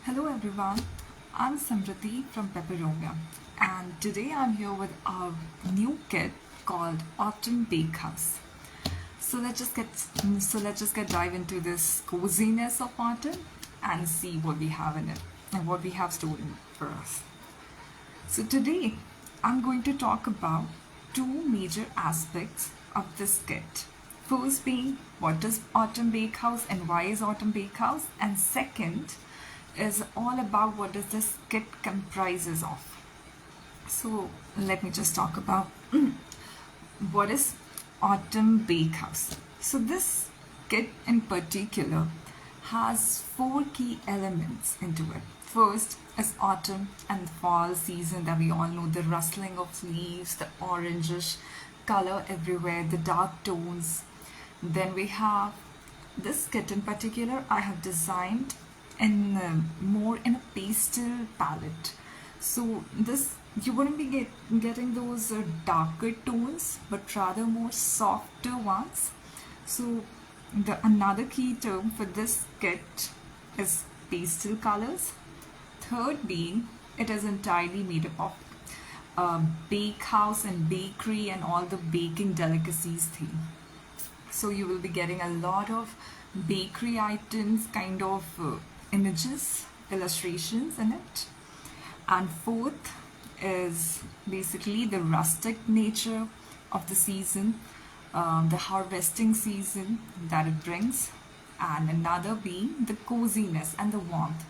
Hello everyone, I'm Samriti from Pepperomia, and today I'm here with our new kit called Autumn Bakehouse. So let's just get dive into this coziness of autumn and see what we have in it and what we have stored in for us. So today I'm going to talk about two major aspects of this kit. First being what is Autumn Bakehouse and why is Autumn Bakehouse, and second is all about what does this kit comprises of. So let me just talk about what is Autumn Bakehouse. So this kit in particular has four key elements into it. First is autumn and fall season that we all know, the rustling of leaves, the orangish color everywhere, the dark tones. Then we have this kit in particular I have designed in more in a pastel palette. So this you wouldn't be getting those darker tones, but rather more softer ones. So the another key term for this kit is pastel colors. Third being it is entirely made up of bakehouse and bakery and all the baking delicacies theme. So you will be getting a lot of bakery items, kind of images, illustrations in it. And fourth is basically the rustic nature of the season, the harvesting season that it brings, and another being the coziness and the warmth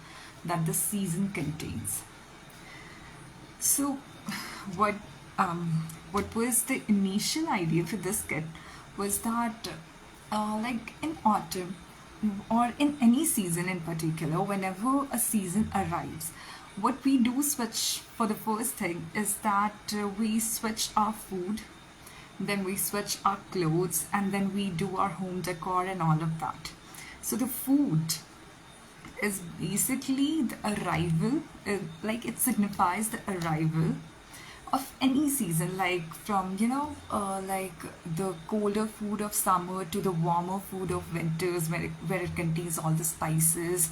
that the season contains. So, what what was the initial idea for this kit was that, like in autumn or in any season in particular, whenever a season arrives, what we do switch for the first thing is that we switch our food, then we switch our clothes, and then we do our home decor and all of that. So the food is basically the arrival, like it signifies the arrival of any season, like from like the colder food of summer to the warmer food of winters, where it contains all the spices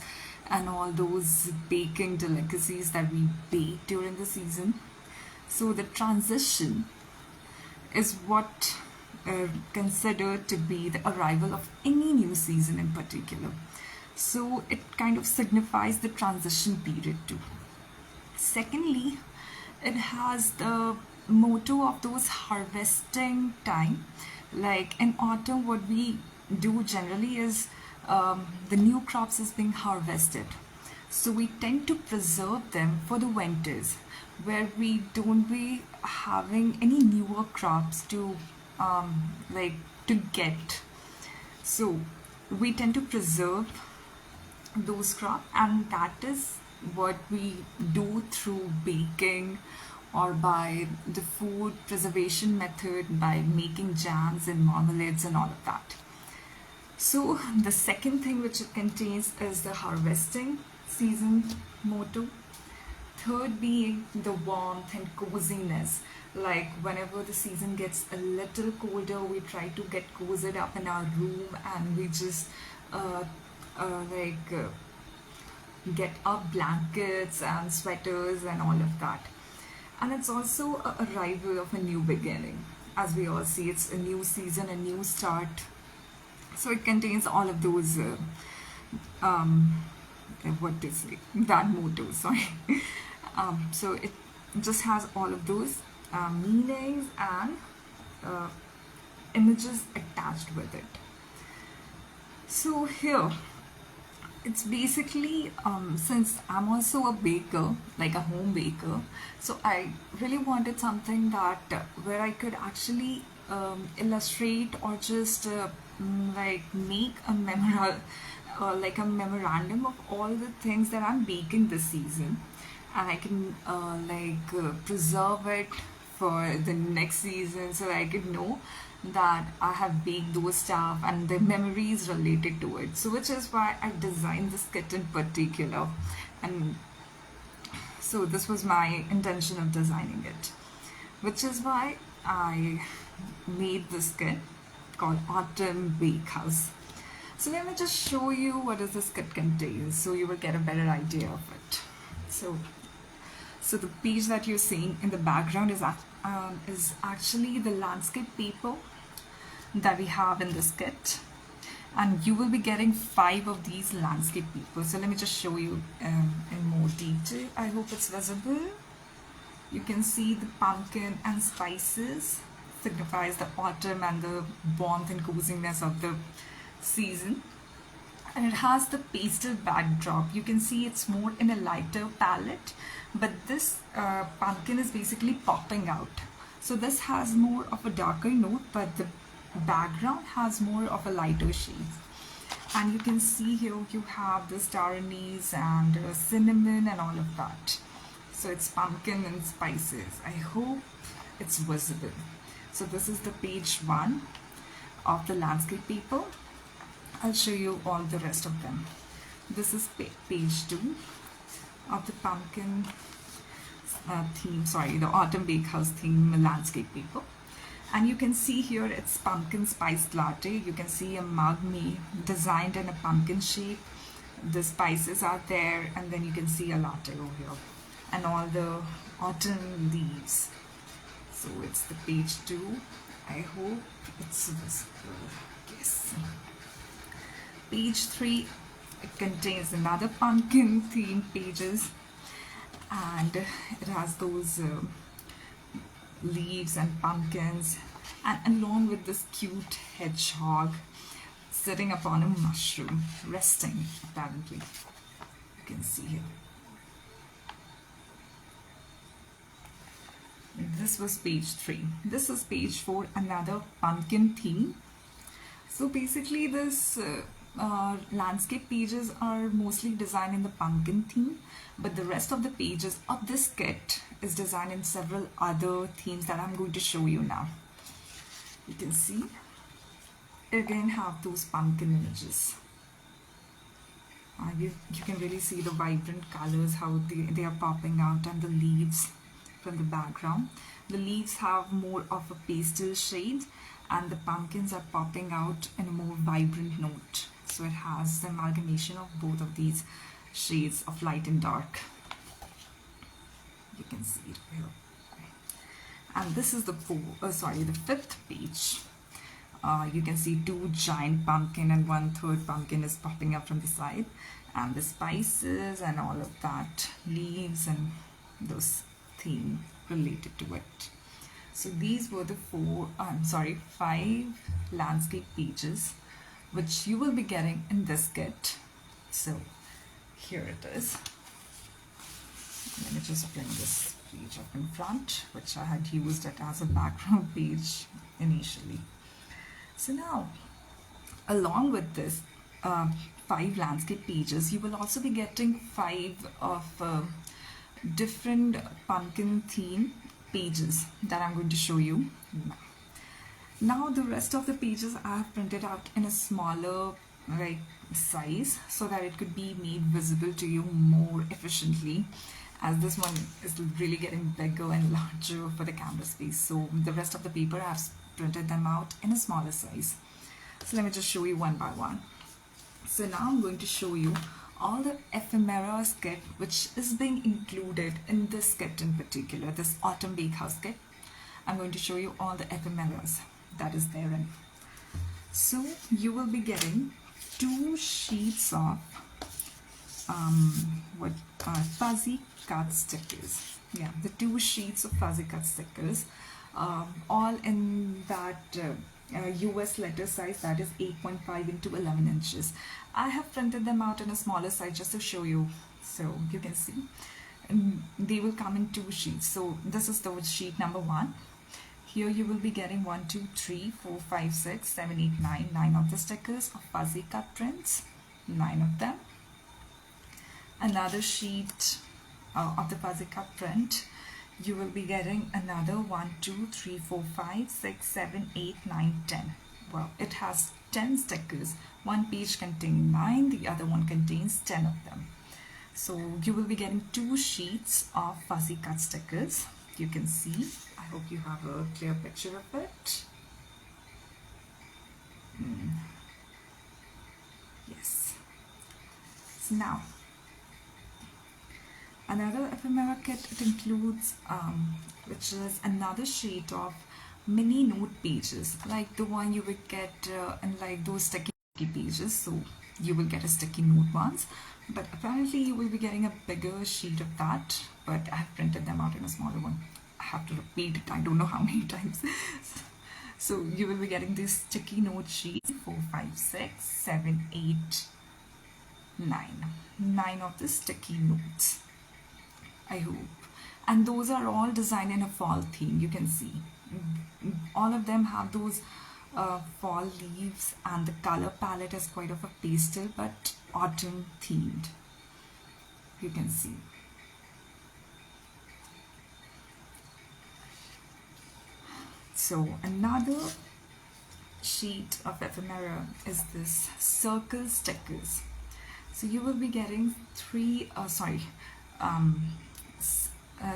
and all those baking delicacies that we bake during the season. So the transition is what considered to be the arrival of any new season in particular. So it kind of signifies the transition period too. Secondly, it has the motto of those harvesting time. Like in autumn, what we do generally is the new crops is being harvested. So we tend to preserve them for the winters, where we don't be having any newer crops to like to get. So we tend to preserve those crops, and that is what we do through baking or by the food preservation method, by making jams and marmalades and all of that. So the second thing which it contains is the harvesting season motto. Third being the warmth and coziness. Like whenever the season gets a little colder, we try to get cozied up in our room, and we just like get our blankets and sweaters and all of that. And it's also a arrival of a new beginning. As we all see, it's a new season, a new start. So it contains all of those what to say, that motto, sorry. So it just has all of those meanings and images attached with it. So here it's basically, since I'm also a baker, like a home baker, so I really wanted something that where I could actually illustrate or just like make a like a memorandum of all the things that I'm baking this season, and I can preserve it for the next season, so I could know that I have baked those stuff and the memories related to it. So which is why I designed this kit in particular, and so this was my intention of designing it, which is why I made this kit called Autumn Bakehouse. So let me just show you what does this kit contain, so you will get a better idea of it. So the page that you're seeing in the background is actually the landscape paper that we have in this kit, and you will be getting 5 of these landscape papers. So let me just show you in more detail. I hope it's visible. You can see the pumpkin and spices signifies the autumn and the warmth and coziness of the season. And it has the pastel backdrop. You can see it's more in a lighter palette, but this pumpkin is basically popping out. So this has more of a darker note, but the background has more of a lighter shade. And you can see here you have the star anise and cinnamon and all of that. So it's pumpkin and spices. I hope it's visible. So this is the page 1 of the landscape paper. I'll show you all the rest of them. This is page 2 of the pumpkin the Autumn Bakehouse theme landscape paper. And you can see here it's pumpkin spiced latte. You can see a mug designed in a pumpkin shape. The spices are there, and then you can see a latte over here and all the autumn leaves. So it's the page 2. I hope it's visible. Yes. Page 3, it contains another pumpkin themed pages, and it has those leaves and pumpkins, and along with this cute hedgehog sitting upon a mushroom, resting apparently. You can see here. This was page 3. This is page 4, another pumpkin theme. So basically this landscape pages are mostly designed in the pumpkin theme, but the rest of the pages of this kit is designed in several other themes that I'm going to show you now. You can see again have those pumpkin images. You can really see the vibrant colors, how they are popping out, and the leaves from the background. The leaves have more of a pastel shade, and the pumpkins are popping out in a more vibrant note. So it has the amalgamation of both of these shades of light and dark. You can see it here. And this is the 5th page. You can see 2 giant pumpkin and 1/3 pumpkin is popping up from the side, and the spices and all of that, leaves and those theme related to it. So these were the 5 landscape pages which you will be getting in this kit. So here it is. Let me just bring this page up in front, which I had used it as a background page initially. So now, along with this 5 landscape pages, you will also be getting 5 of different pumpkin theme pages that I'm going to show you now. Now the rest of the pages I have printed out in a smaller size so that it could be made visible to you more efficiently, as this one is really getting bigger and larger for the camera space. So the rest of the paper I have printed them out in a smaller size. So let me just show you one by one. So now I'm going to show you all the ephemera kit which is being included in this kit in particular, this Autumn Bakehouse kit. I'm going to show you all the ephemeras that is therein. So you will be getting 2 sheets of fuzzy cut stickers. Yeah, the 2 sheets of fuzzy cut stickers, all in that US letter size, that is 8.5 into 11 inches. I have printed them out in a smaller size just to show you, so you can see. And they will come in 2 sheets. So this is the sheet number 1. Here you will be getting 1, 2, 3, 4, 5, 6, 7, 8, 9. 9 of the stickers of fuzzy cut prints. 9 of them. Another sheet of the fuzzy cut print. You will be getting another 1, 2, 3, 4, 5, 6, 7, 8, 9, 10. Well, it has 10 stickers. One page contains 9, the other one contains 10 of them. So you will be getting 2 sheets of fuzzy cut stickers. You can see. I hope you have a clear picture of it. So now, another ephemera kit, it includes which is another sheet of mini note pages, like the one you would get in like those sticky pages. So you will get a sticky note ones, but apparently you will be getting a bigger sheet of that, but I have printed them out in a smaller one. I have to repeat it, I don't know how many times. So you will be getting these sticky note sheets, 4, 5, 6, 7, 8, 9 of the sticky notes, I hope. And those are all designed in a fall theme. You can see all of them have those fall leaves, and the color palette is quite of a pastel but autumn themed. You can see. So another sheet of ephemera is this circle stickers. So you will be getting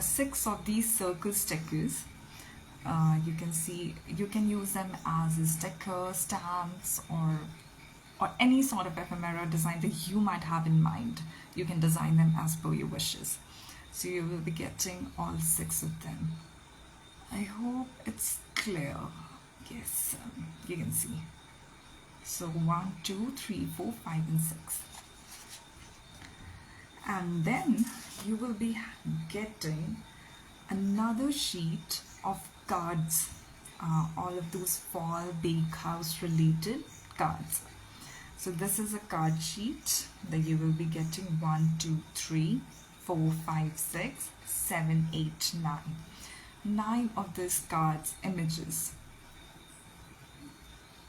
6 of these circle stickers. You can see you can use them as a sticker, stamps, or any sort of ephemera design that you might have in mind. You can design them as per your wishes. So you will be getting all 6 of them. I hope it's clear. Yes, you can see. So 1, 2, 3, 4, 5, and 6. And then you will be getting another sheet of cards, all of those fall bakehouse related cards. So this is a card sheet that you will be getting 1, 2, 3, 4, 5, 6, 7, 8, 9. 9 of these cards images.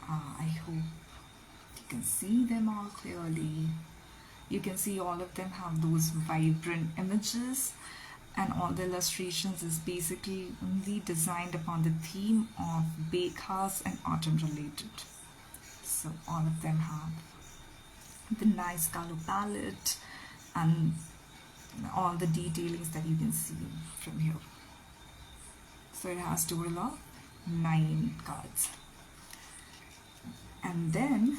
I hope you can see them all clearly. You can see all of them have those vibrant images, and all the illustrations is basically only designed upon the theme of bakehouse and autumn related. So all of them have the nice color palette and all the detailings that you can see from here. So it has total of 9 cards. And then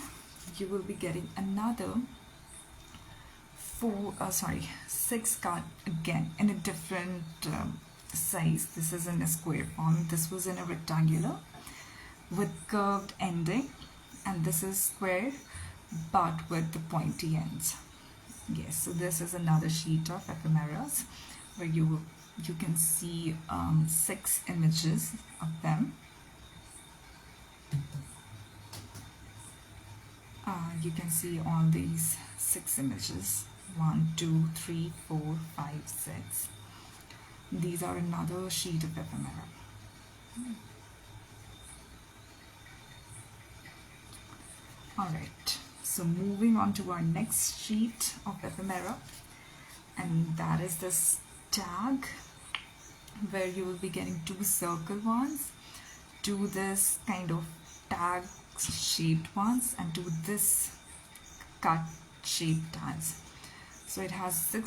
you will be getting another 6 card again in a different size. This is in a square form. This was in a rectangular with curved ending, and this is square but with the pointy ends. Yes, so this is another sheet of ephemeras where you can see 6 images of them. You can see all these 6 images. 1, 2, 3, 4, 5, 6. These are another sheet of ephemera. Alright, so moving on to our next sheet of ephemera, and that is this tag, where you will be getting 2 circle ones, 2 this kind of tag shaped ones, and 2 this cut shaped tags. So it has 3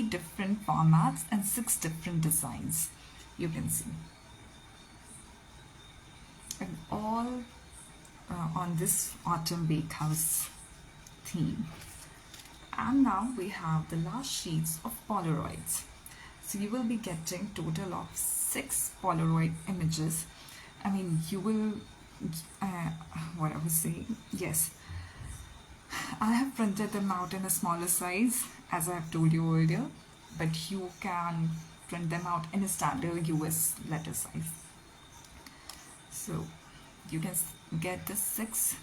different formats and 6 different designs, you can see, and all on this autumn bakehouse theme. And now we have the last sheets of Polaroids. So you will be getting total of 6 Polaroid images. I mean, you will what I was saying, yes, I have printed them out in a smaller size, as I have told you earlier, but you can print them out in a standard US letter size. So you can get the 6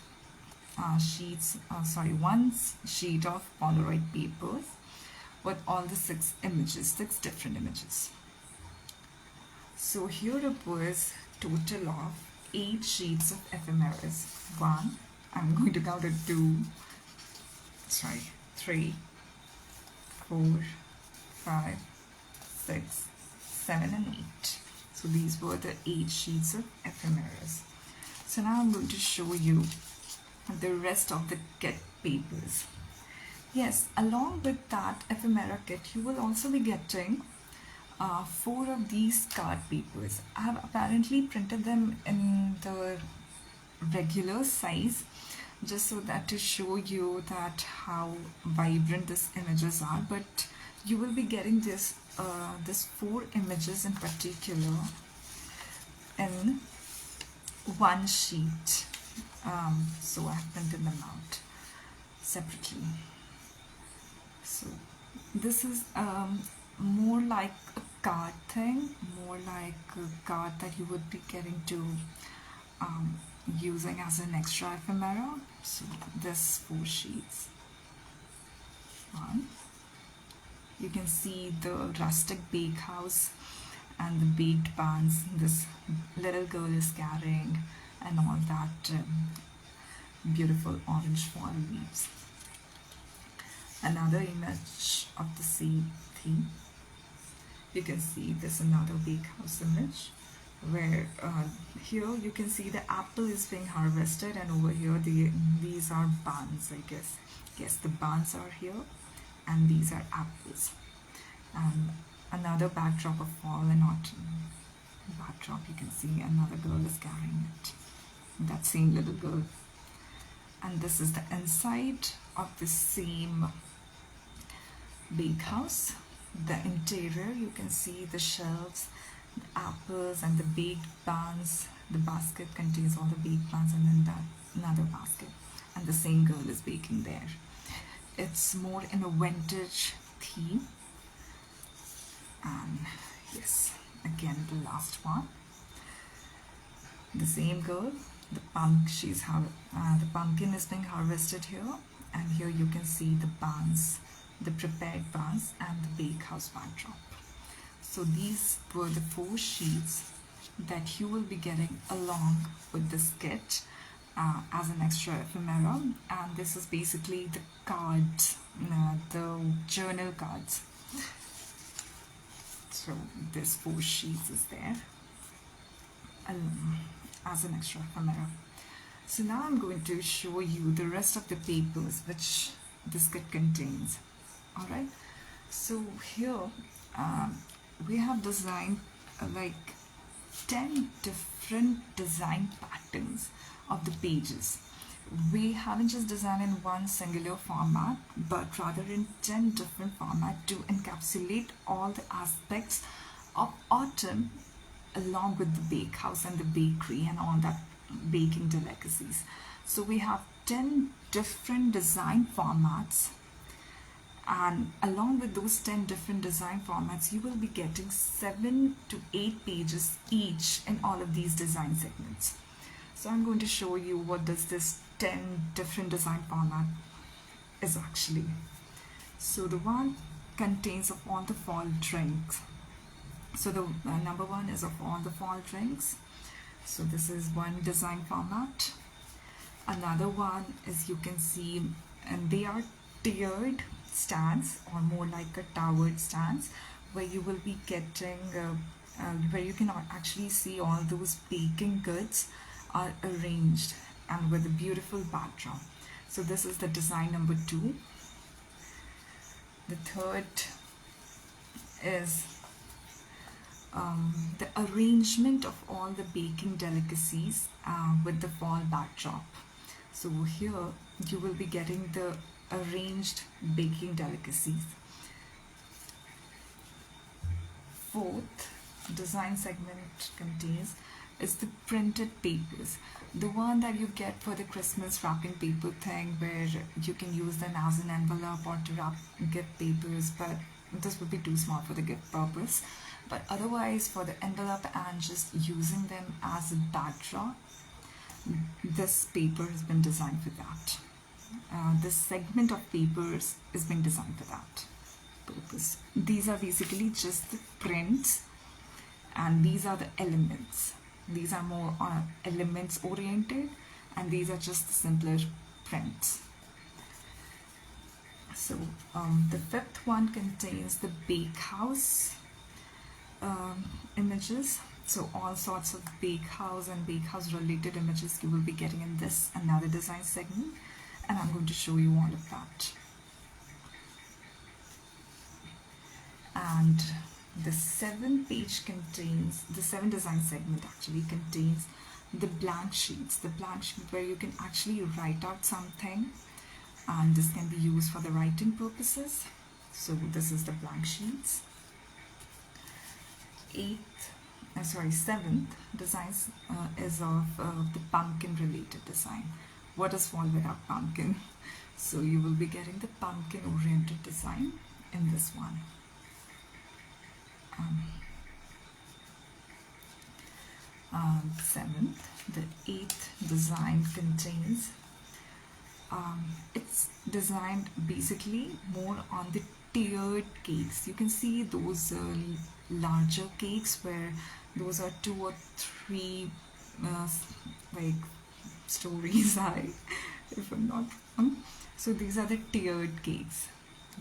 one sheet of Polaroid papers with all the 6 images, 6 different images. So here it was total of 8 sheets of ephemeras. 1, I'm going to count it 2, 3, 4, 5, 6, 7, and 8. So these were the 8 sheets of ephemeras. So now I'm going to show you the rest of the kit papers. Yes, along with that ephemera kit, you will also be getting 4 of these card papers. I have apparently printed them in the regular size, just so that to show you that how vibrant these images are. But you will be getting this 4 images in particular in one sheet. So I've printed them out separately. So this is more like a card thing, more like a card that you would be getting to using as an extra ephemera. So this 4 sheets. One, you can see the rustic bakehouse and the baked buns this little girl is carrying, and all that beautiful orange fall leaves. Another image of the same theme. You can see this another bakehouse image where here you can see the apple is being harvested, and over here these are buns, I guess. Yes, the buns are here and these are apples. And another backdrop of fall and autumn backdrop, you can see another girl is carrying it, that same little girl. And this is the inside of the same bakehouse. The interior, you can see the shelves, the apples and the baked buns. The basket contains all the baked buns, and then that another basket, and the same girl is baking there. It's more in a vintage theme. And yes, again the last one, the same girl, the pumpkin is being harvested here, and here you can see the buns, the prepared buns, and the bakehouse backdrop. So these were the 4 sheets that you will be getting along with this kit as an extra ephemera. And this is basically the cards, the journal cards. So this 4 sheets is there as an extra ephemera. So now I'm going to show you the rest of the papers which this kit contains. Alright, so here we have designed like 10 different design patterns of the pages. We haven't just designed in one singular format, but rather in 10 different formats to encapsulate all the aspects of autumn along with the bakehouse and the bakery and all that baking delicacies. So we have 10 different design formats, and along with those 10 different design formats, you will be getting 7 to 8 pages each in all of these design segments. So I'm going to show you what does this 10 different design format is actually. So the one contains of all the fall drinks. So the number 1 is of all the fall drinks. So this is one design format. Another one is, you can see, and they are tiered stands, or more like a towered stands, where you will be getting where you can actually see all those baking goods are arranged and with a beautiful backdrop. So this is the design number 2. The third is the arrangement of all the baking delicacies with the fall backdrop. So here you will be getting the arranged baking delicacies. Fourth design segment contains is the printed papers, the one that you get for the Christmas wrapping paper thing, where you can use them as an envelope or to wrap gift papers, but this would be too small for the gift purpose. But otherwise, for the envelope and just using them as a backdrop, this paper has been designed for that. This segment of papers is being designed for that purpose. These are basically just the prints, and these are the elements. These are more elements oriented, and these are just the simpler prints. So the fifth one contains the bakehouse images. So all sorts of bakehouse and bakehouse related images you will be getting in this another design segment, and I'm going to show you all of that. And the 7th page contains, the 7th design segment actually contains the blank sheets, the blank sheet where you can actually write out something, and this can be used for the writing purposes. So this is the blank sheets. Seventh designs is of the pumpkin related design. What does fall without pumpkin? So you will be getting the pumpkin oriented design in this one. Seventh, the eighth design contains, it's designed basically more on the tiered cakes. You can see those larger cakes where those are 2 or 3 like stories high, if I'm not wrong. So these are the tiered cakes.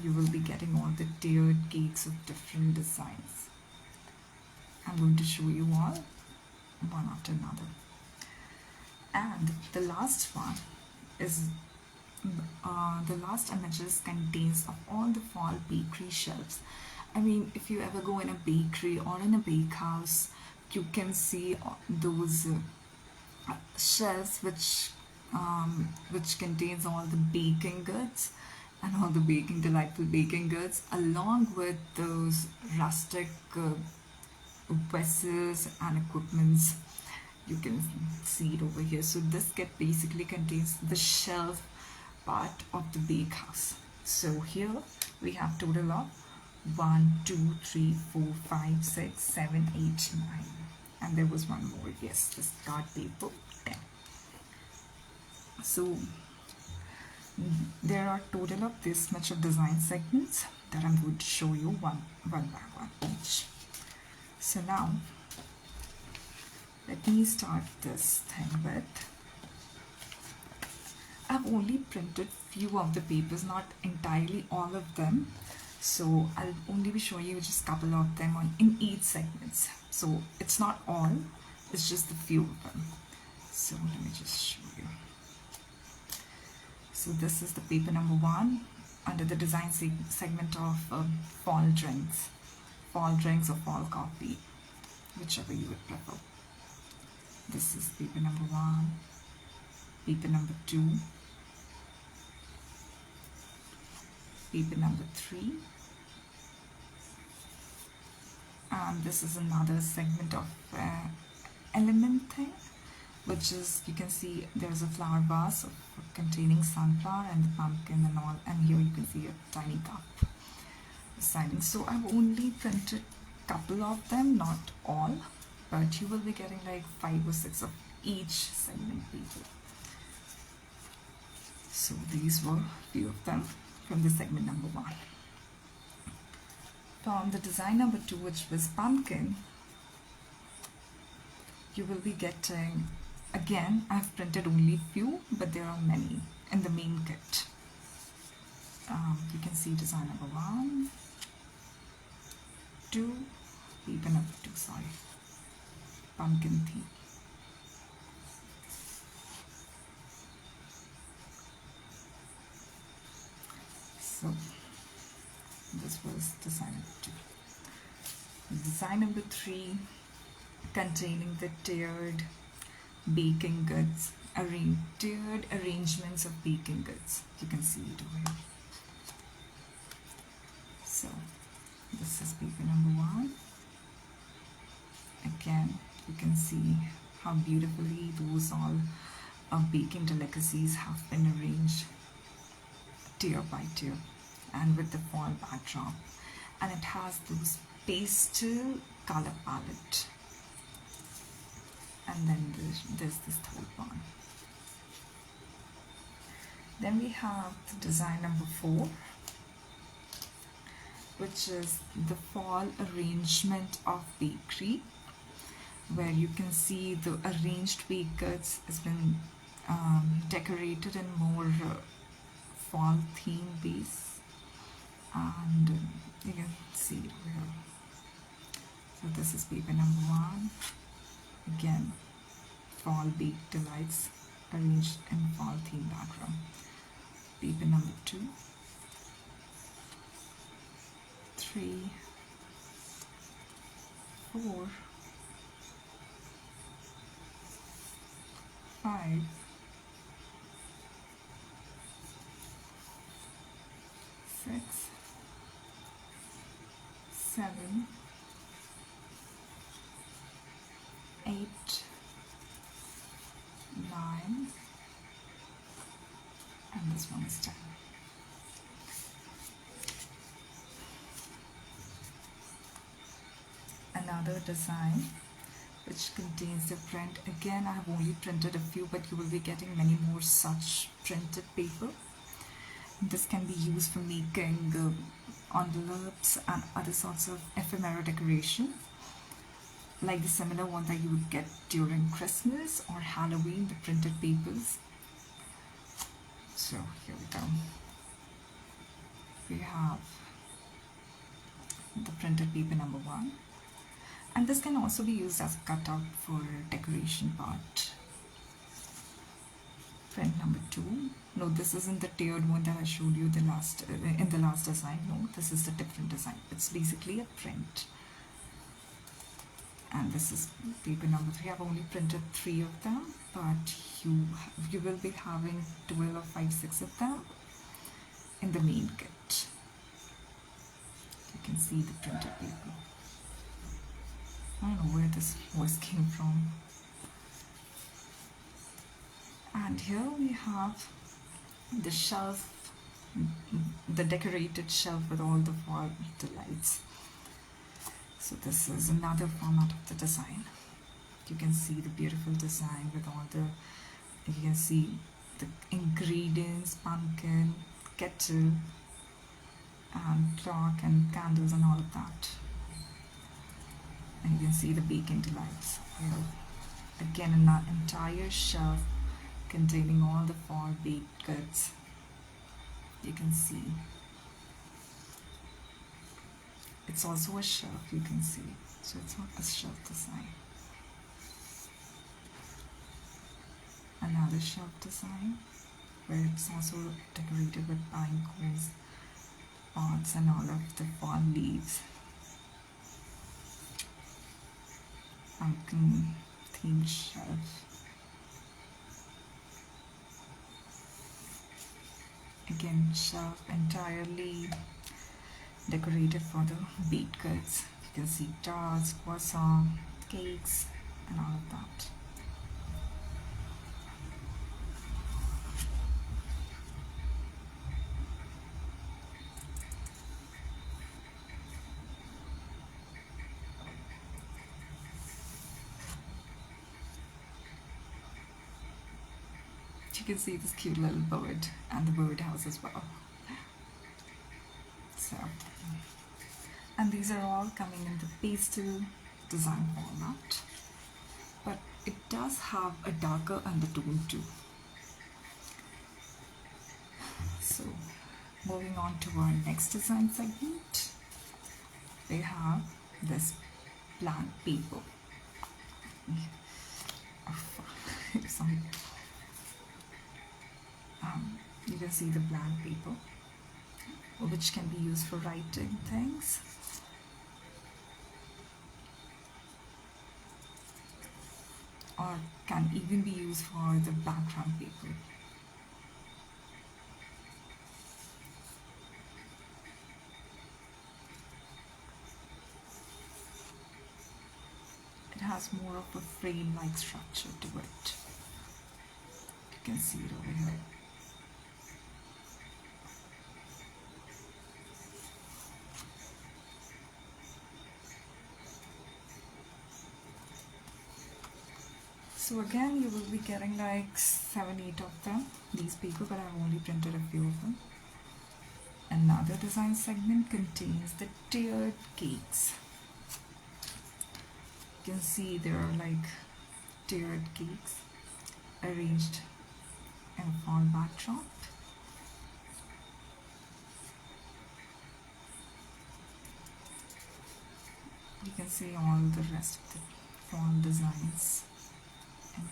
You will be getting all the tiered cakes of different designs. I'm going to show you all one after another. And the last one is the last images contains of all the fall bakery shelves. I mean, if you ever go in a bakery or in a bakehouse, you can see those shelves which contains all the baking goods and all the delightful baking goods, along with those rustic vessels and equipments. You can see it over here. So this kit basically contains the shelf part of the bakehouse. So here we have total of 1, 2, 3, 4, 5, 6, 7, 8, 9, and there was one more. Yes, this card paper 10. So there are total of this much of design segments that I'm going to show you one by one each. So now let me start this thing with, I've only printed few of the papers, not entirely all of them. So I'll only be showing you just a couple of them in each segments. So it's not all, it's just a few of them. So let me just show you. So this is the paper number 1 under the design segment of fall drinks or fall coffee, whichever you would prefer. This is paper number 1, paper number 2, paper number 3, and this is another segment of element thing, which is, you can see there's a flower vase containing sunflower and the pumpkin and all, and here you can see a tiny cup signing. So I've only printed couple of them, not all, but you will be getting like 5 or 6 of each segment paper. So these were few of them from the segment number 1. From the design number 2, which was pumpkin, you will be getting, again, I've printed only few, but there are many in the main kit. You can see design number 1, 2, paper number 2, sorry, pumpkin theme. So this was design number 2. Design number 3, containing the tiered baking goods, tiered arrangements of baking goods. You can see it over here. So this is paper number 1. Again, you can see how beautifully those all baking delicacies have been arranged tier by tier and with the fall backdrop, and it has those pastel color palette, and then there's this third one. Then we have the design number 4, which is the fall arrangement of bakery, where you can see the arranged baked goods has been decorated in more fall theme base, and you can see it here. So this is paper number 1, again fall baked delights arranged in fall theme background. Paper number 2, 3, 4, 5, 6, 7, 8, 9, and this one is 10. Another design which contains the print. Again, I have only printed a few, but you will be getting many more such printed paper. This can be used for making envelopes and other sorts of ephemera decoration, like the similar one that you would get during Christmas or Halloween, the printed papers. So here we go. We have the printed paper number 1. And this can also be used as a cutout for decoration part. Print number 2. No, this isn't the tiered one that I showed you in the last design. No, this is a different design. It's basically a print. And this is paper number 3. I've only printed 3 of them, but you will be having 12 or 5, 6 of them in the main kit. You can see the printed paper. I don't know where this voice came from. And here we have the shelf, the decorated shelf with all the fall delights. So this is another format of the design. You can see the beautiful design with all the, you can see the ingredients, pumpkin, kettle, and clock and candles and all of that. And you can see the baking delights. Again, an entire shelf containing all the fall baked goods. You can see. It's also a shelf, you can see. So it's not a shelf design. Another shelf design where it's also decorated with pine cones, pots, and all of the fall leaves. Pumpkin themed shelf. Again, shelf entirely decorated for the baked goods. You can see tarts, croissant, cakes, and all of that. You can see this cute little bird and the birdhouse as well. So, and these are all coming in the pastel design format, but it does have a darker undertone too. So, moving on to our next design segment, we have this blank paper. Sorry. You can see the blank paper, which can be used for writing things. Or can even be used for the background paper. It has more of a frame-like structure to it. You can see it over here. So again, you will be getting like 7, 8 of them, these paper, but I've only printed a few of them. Another design segment contains the tiered cakes. You can see there are like tiered cakes arranged in a fall backdrop. You can see all the rest of the fall designs and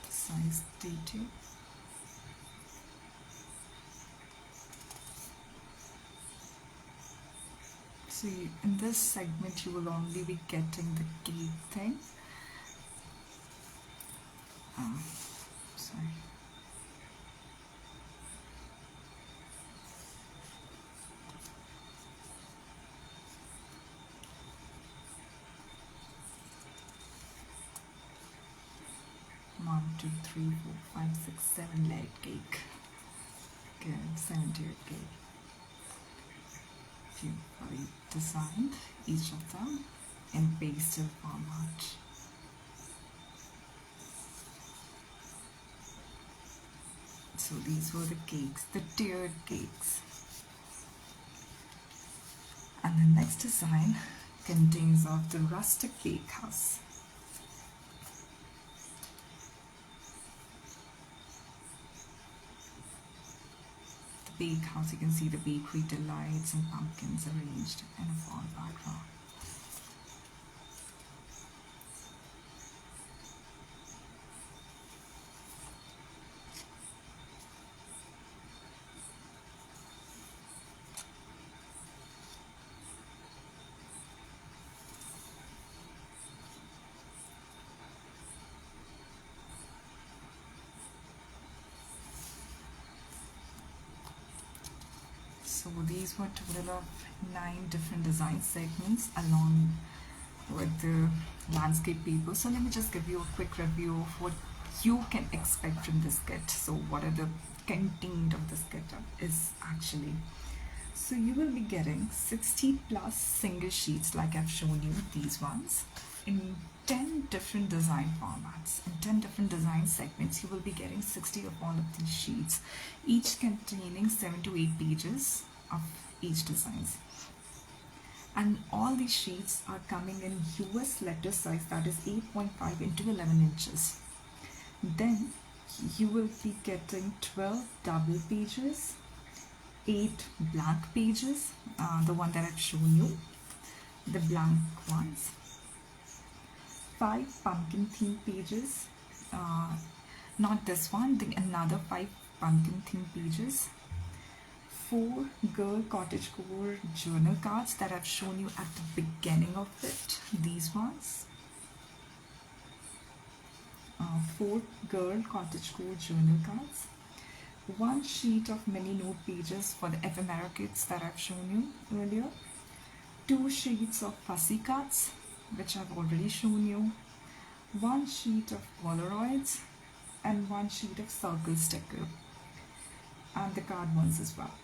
the size detail. See, in this segment you will only be getting the cake thing. Sorry. One, two, three, four, five, six, 7 layered cake. Good, 78 cake. Beautifully designed, each of them in pastel format. So these were the cakes, the tiered cakes. And the next design contains of the rustic bakehouse. The bakehouse, you can see the bakery delights and pumpkins arranged in a fall background. So these were total of 9 different design segments along with the landscape paper. So let me just give you a quick review of what you can expect from this kit. So what are the content of this kit is actually. So you will be getting 60 plus single sheets like I've shown you, these ones, in 10 different design formats, in 10 different design segments. You will be getting 60 of all of these sheets, each containing 7 to 8 pages of each designs. And all these sheets are coming in US letter size, that is 8.5 into 11 inches. Then you will be getting 12 double pages, 8 blank pages, the one that I've shown you, the blank ones, 5 pumpkin theme pages, not this one, another 5 pumpkin theme pages, 4 girl cottagecore journal cards that I've shown you at the beginning of it, these ones, 4 girl cottagecore journal cards, 1 sheet of mini note pages for the ephemera kits that I've shown you earlier, 2 sheets of fussy cards which I've already shown you, 1 sheet of Polaroids, and 1 sheet of circle sticker, and the card ones as well,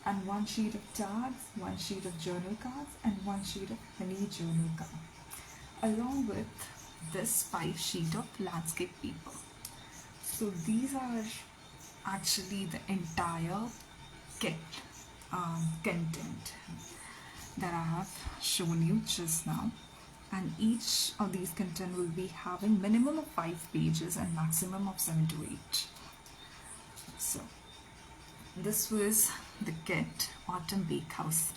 and 1 sheet of tags, 1 sheet of journal cards, and 1 sheet of mini journal card, along with this 5 sheet of landscape paper. So these are actually the entire kit content that I have shown you just now, and each of these content will be having minimum of 5 pages and maximum of 7 to 8. So this was the kit Autumn Bakehouse,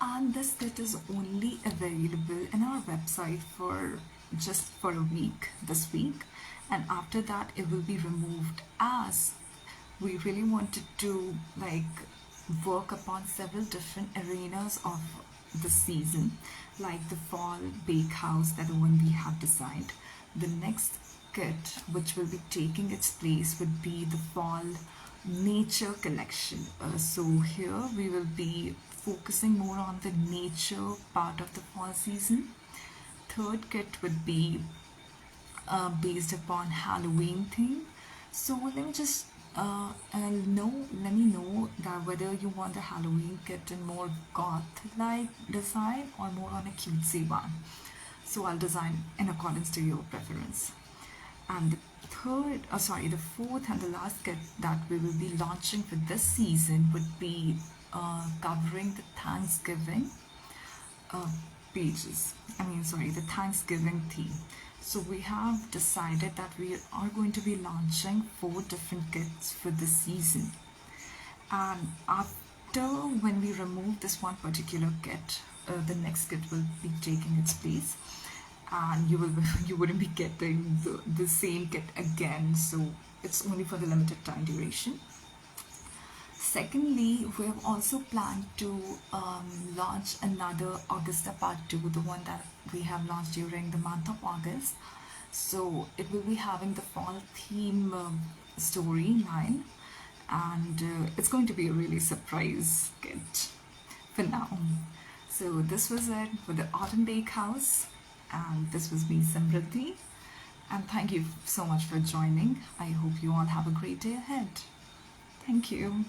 and this kit is only available in our website for just for a week this week, and after that it will be removed, as we really wanted to work upon several different arenas of the season, like the fall bakehouse, that the one we have designed. The next kit which will be taking its place would be the fall nature collection. So here we will be focusing more on the nature part of the fall season. Third kit would be based upon Halloween theme. So let me just let me know that whether you want the Halloween kit in more goth-like design or more on a cutesy one. So I'll design in accordance to your preference. And the fourth and the last kit that we will be launching for this season would be covering the Thanksgiving the Thanksgiving theme. So we have decided that we are going to be launching 4 different kits for this season. And after, when we remove this one particular kit, the next kit will be taking its place, and you wouldn't be getting the same kit again. So it's only for the limited time duration. Secondly, we have also planned to launch another Augusta Part 2, the one that we have launched during the month of August. So it will be having the fall theme storyline, and it's going to be a really surprise kit for now. So this was it for the Autumn Bakehouse, and this was me, Samriddhi. And thank you so much for joining. I hope you all have a great day ahead. Thank you.